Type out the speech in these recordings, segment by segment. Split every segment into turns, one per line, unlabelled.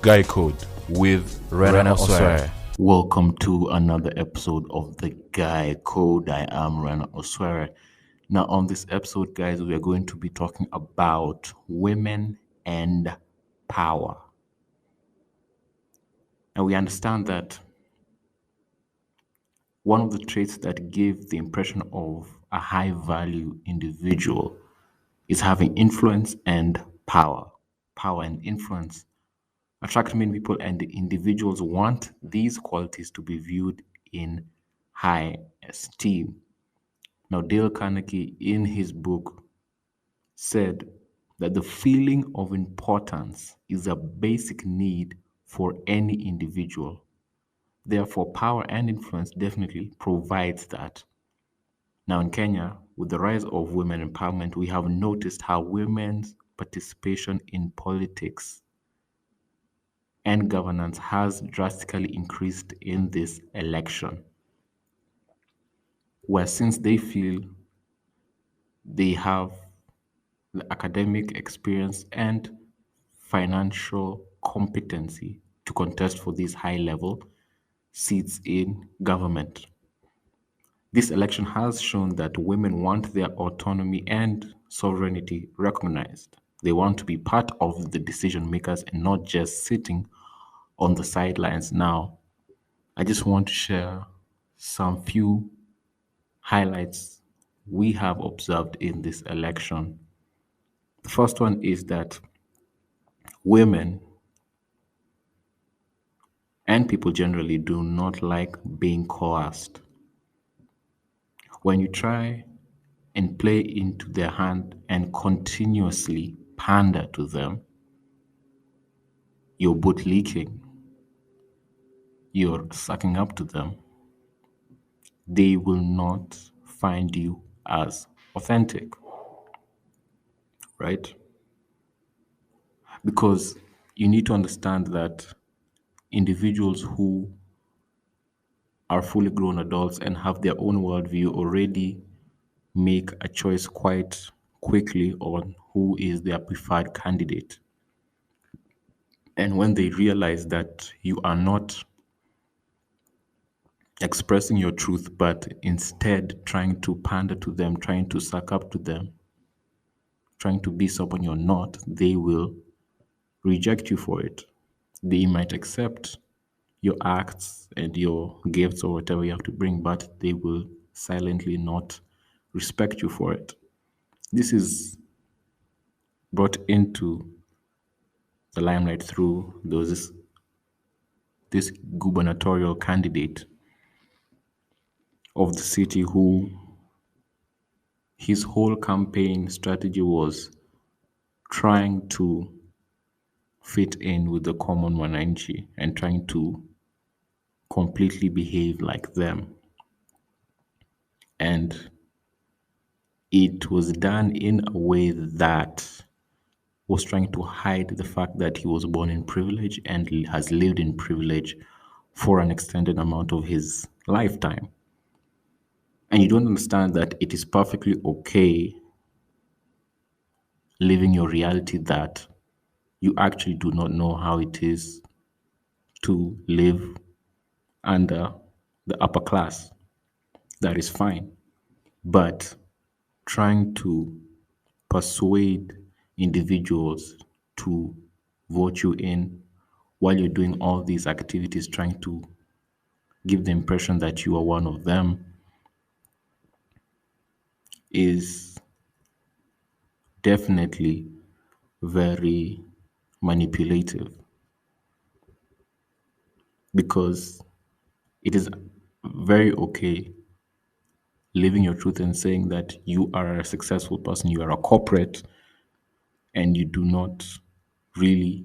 Guy Code with
Rena Osware.
Welcome to another episode of The Guy Code. I am Rena Osware. Now, on this episode, guys, we are going to be talking about women and power. And we understand that one of the traits that give the impression of a high value individual is having influence and power. Power and influence attract many people, and the individuals want these qualities to be viewed in high esteem. Now, Dale Carnegie, in his book, said that the feeling of importance is a basic need for any individual. Therefore, power and influence definitely provides that. Now, in Kenya, with the rise of women empowerment, we have noticed how women's participation in politics and governance has drastically increased in this election, where since they feel they have the academic experience and financial competency to contest for these high level seats in government. This election has shown that women want their autonomy and sovereignty recognized. They want to be part of the decision makers and not just sitting on the sidelines. Now, I just want to share some few highlights we have observed in this election. The first one is that women and people generally do not like being coerced. When you try and play into their hand and continuously pander to them, you're both leaking, you're sucking up to them, they will not find you as authentic, right? Because you need to understand that individuals who are fully grown adults and have their own worldview already make a choice quite quickly on who is their preferred candidate. And when they realize that you are not expressing your truth, but instead trying to pander to them, trying to suck up to them, trying to be someone you're not, they will reject you for it. They might accept your acts and your gifts or whatever you have to bring, but they will silently not respect you for it. This is brought into the limelight through this gubernatorial candidate of the city who his whole campaign strategy was trying to fit in with the common wananchi and trying to completely behave like them. And it was done in a way that was trying to hide the fact that he was born in privilege and has lived in privilege for an extended amount of his lifetime. And you don't understand that it is perfectly okay living your reality that you actually do not know how it is to live under the upper class. That is fine. But trying to persuade individuals to vote you in while you're doing all these activities, trying to give the impression that you are one of them, is definitely very manipulative, because it is very okay living your truth and saying that you are a successful person, you are a corporate, and you do not really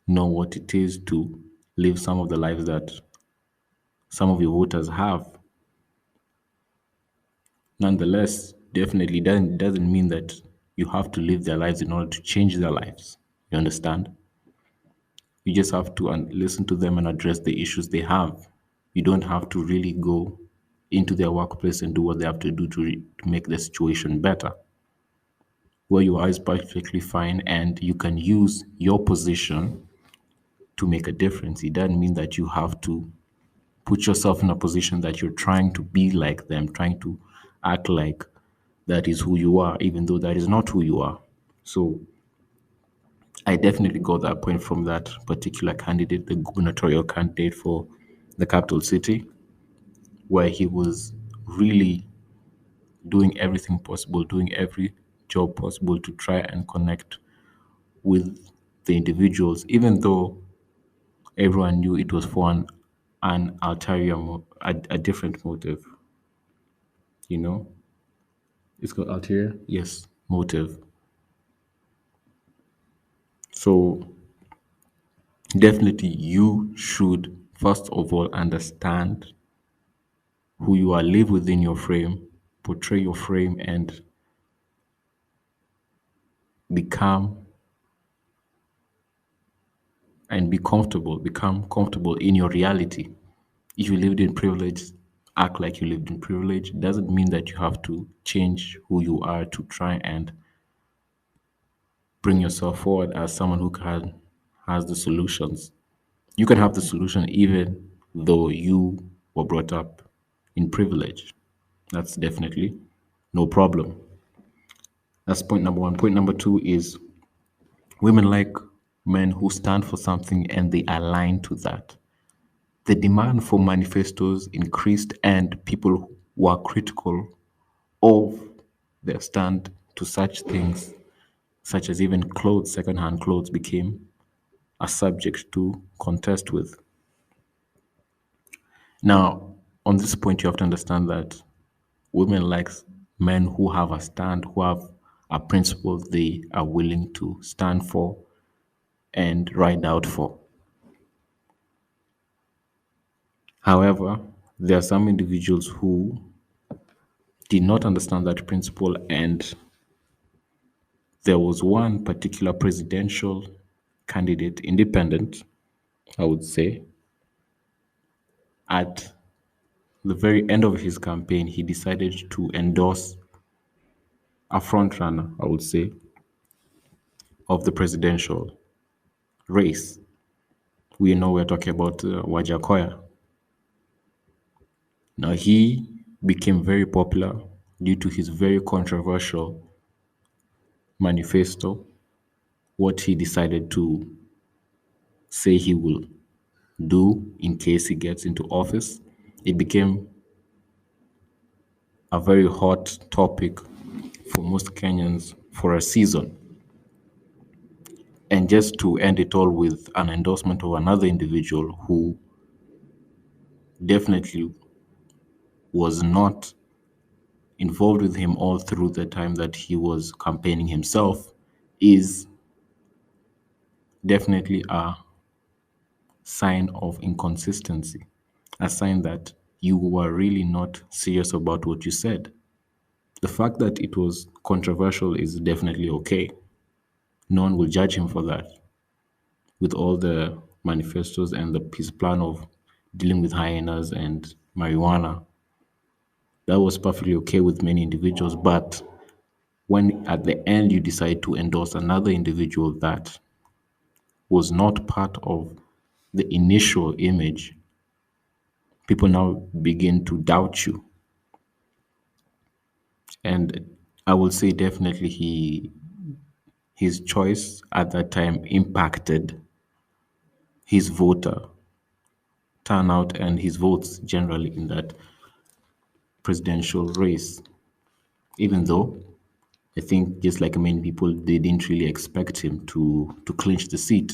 know what it is to live some of the lives that some of your voters have. Nonetheless, definitely doesn't mean that you have to live their lives in order to change their lives. You understand? You just have to listen to them and address the issues they have. You don't have to really go into their workplace and do what they have to do to make the situation better. Where you are is perfectly fine, and you can use your position to make a difference. It doesn't mean that you have to put yourself in a position that you're trying to be like them, trying to act like that is who you are, even though that is not who you are. So I definitely got that point from that particular candidate, the gubernatorial candidate for the capital city, where he was really doing everything possible, doing every job possible to try and connect with the individuals, even though everyone knew it was for an ulterior, a different motive. You know, it's called ulterior. Yes, motive. So definitely, you should first of all understand who you are, live within your frame, portray your frame, and become and become comfortable in your reality. If you lived in privilege, act like you lived in privilege. It doesn't mean that you have to change who you are to try and bring yourself forward as someone who can has the solutions. You can have the solution even though you were brought up in privilege. That's definitely no problem. That's point number one. Point number two is women like men who stand for something and they align to that. The demand for manifestos increased, and people who are critical of their stand to such things, such as even clothes, secondhand clothes, became a subject to contest with. Now, on this point, you have to understand that women like men who have a stand, who have a principle they are willing to stand for and ride out for. However, there are some individuals who did not understand that principle, and there was one particular presidential candidate, independent, I would say, at the very end of his campaign, he decided to endorse a front runner, I would say, of the presidential race. We know we're talking about Wajakoya. Now, he became very popular due to his very controversial manifesto, what he decided to say he will do in case he gets into office. It became a very hot topic for most Kenyans for a season. And just to end it all with an endorsement of another individual who definitely was not involved with him all through the time that he was campaigning himself is definitely a sign of inconsistency, a sign that you were really not serious about what you said. The fact that it was controversial is definitely okay. No one will judge him for that. With all the manifestos and his plan of dealing with hyenas and marijuana, that was perfectly okay with many individuals. But when at the end you decide to endorse another individual that was not part of the initial image, people now begin to doubt you. And I will say definitely his choice at that time impacted his voter turnout and his votes generally in that presidential race. Even though I think just like many people, they didn't really expect him to clinch the seat.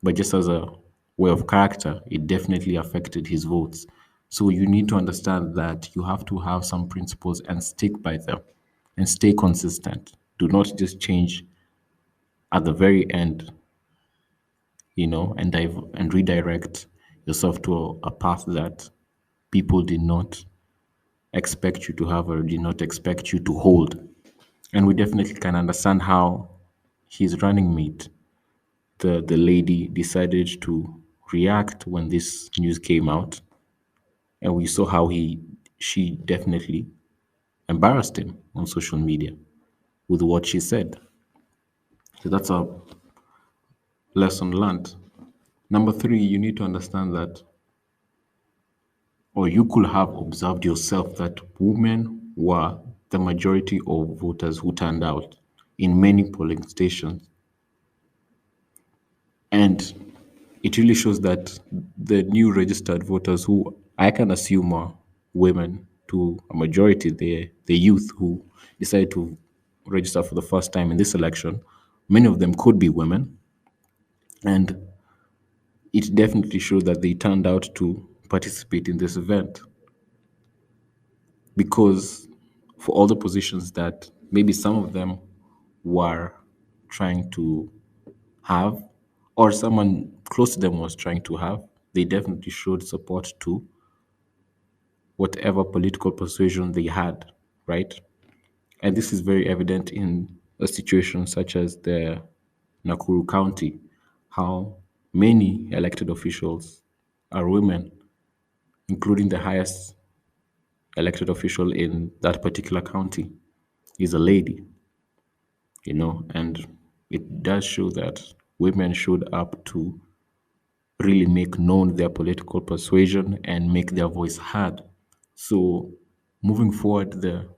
But just as a way of character, it definitely affected his votes. So you need to understand that you have to have some principles and stick by them and stay consistent. Do not just change at the very end, and and redirect yourself to a path that people did not expect you to have or did not expect you to hold. And we definitely can understand how his running mate, the lady, decided to react when this news came out. And we saw how she definitely embarrassed him on social media with what she said. So that's a lesson learned. Number three, you need to understand that, or you could have observed yourself that women were the majority of voters who turned out in many polling stations. And it really shows that the new registered voters, who I can assume are women to a majority, the youth who decided to register for the first time in this election, many of them could be women. And it definitely showed that they turned out to participate in this event because for all the positions that maybe some of them were trying to have, or someone close to them was trying to have, they definitely showed support to whatever political persuasion they had, right? And this is very evident in a situation such as the Nakuru County, how many elected officials are women, including the highest elected official in that particular county is a lady, and it does show that women showed up to really make known their political persuasion and make their voice heard. So, moving forward, the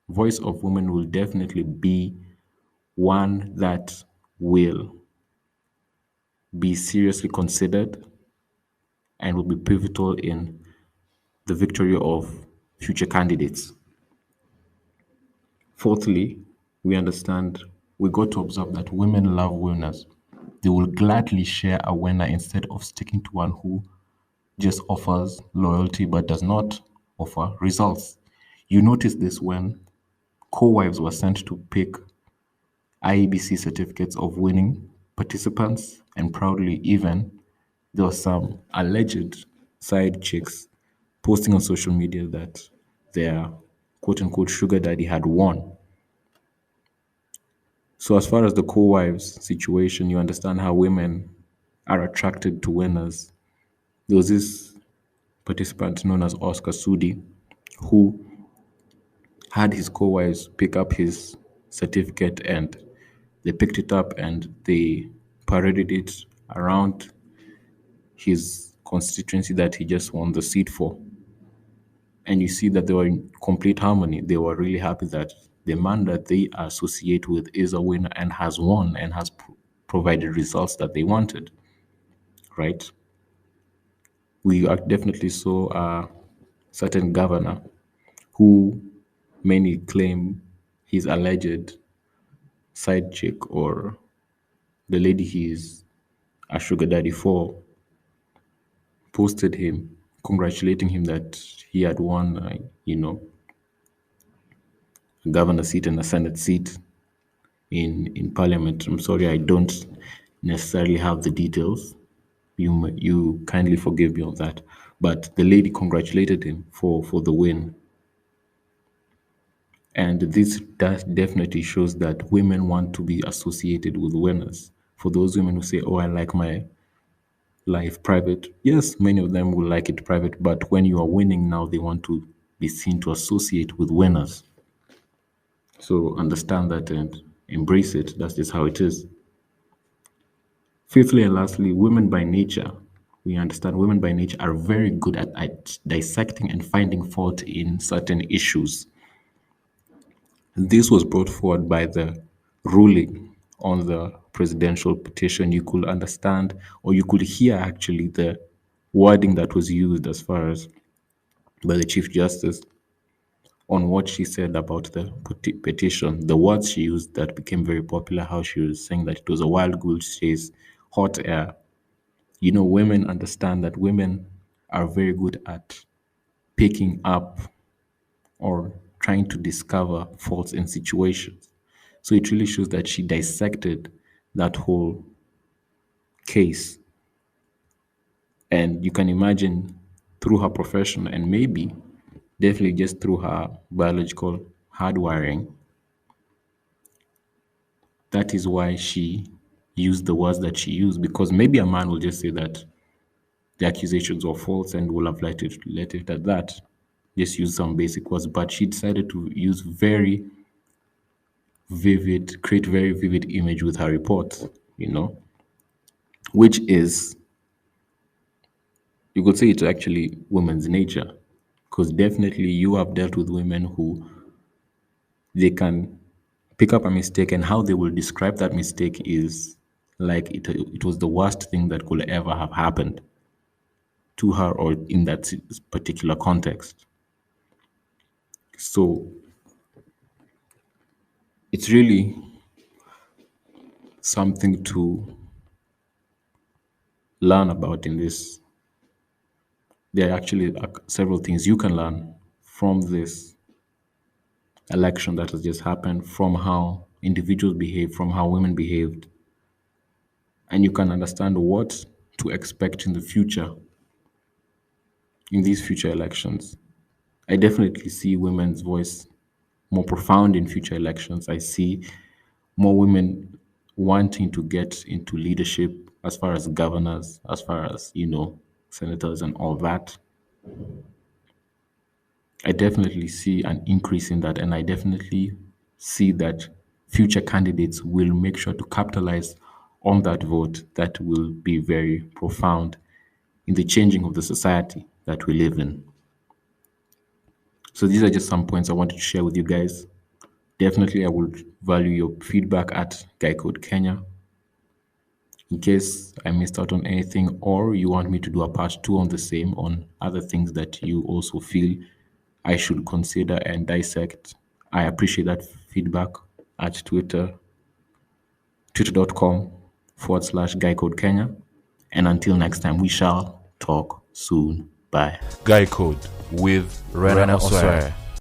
voice of women will definitely be one that will be seriously considered and will be pivotal in the victory of future candidates. Fourthly, we got to observe that women love winners. They will gladly share a winner instead of sticking to one who just offers loyalty but does not offer results. You notice this when co-wives were sent to pick IEBC certificates of winning participants, and proudly, even there were some alleged side chicks posting on social media that their quote unquote sugar daddy had won. So, as far as the co wives situation, you understand how women are attracted to winners. There was this participant known as Oscar Sudi who had his co wives pick up his certificate, and they picked it up and they paraded it around his constituency that he just won the seat for. And you see that they were in complete harmony. They were really happy that the man that they associate with is a winner and has won and has provided results that they wanted, right? We definitely saw a certain governor who many claim his alleged side chick or the lady he is a sugar daddy for posted him congratulating him that he had won, a governor seat and a senate seat in parliament. I'm sorry, I don't necessarily have the details. You kindly forgive me on that. But the lady congratulated him for the win. And this does definitely shows that women want to be associated with winners. For those women who say, "Oh, I like my life private," yes, many of them will like it private. But when you are winning now, they want to be seen to associate with winners. So understand that and embrace it. That's just how it is. Fifthly and lastly, women by nature. We understand women by nature are very good at dissecting and finding fault in certain issues. This was brought forward by the ruling on the presidential petition. You could understand, or you could hear actually the wording that was used as far as by the Chief Justice on what she said about the petition. The words she used that became very popular, how she was saying that it was a wild goose chase, hot air. Women understand that women are very good at picking up or trying to discover faults in situations. So it really shows that she dissected that whole case. And you can imagine through her profession and maybe definitely just through her biological hardwiring, that is why she used the words that she used. Because maybe a man will just say that the accusations were false and will have let it at that. Just use some basic words. But she decided to use create very vivid image with her report, which is You could say it's actually women's nature, because definitely you have dealt with women who they can pick up a mistake, and how they will describe that mistake is like it was the worst thing that could ever have happened to her or in that particular context. So it's really something to learn about in this. There are actually several things you can learn from this election that has just happened, from how individuals behave, from how women behaved, and you can understand what to expect in the future, in these future elections. I definitely see women's voice more profound in future elections. I see more women wanting to get into leadership as far as governors, as far as, senators and all that. I definitely see an increase in that, and I definitely see that future candidates will make sure to capitalize on that vote that will be very profound in the changing of the society that we live in. So these are just some points I wanted to share with you guys. Definitely, I would value your feedback at Guy Code Kenya. In case I missed out on anything, or you want me to do a part two on the same, on other things that you also feel I should consider and dissect, I appreciate that feedback at twitter.com/Guy Code Kenya. And until next time, we shall talk soon. Bye.
Guy Code with Rena Osware.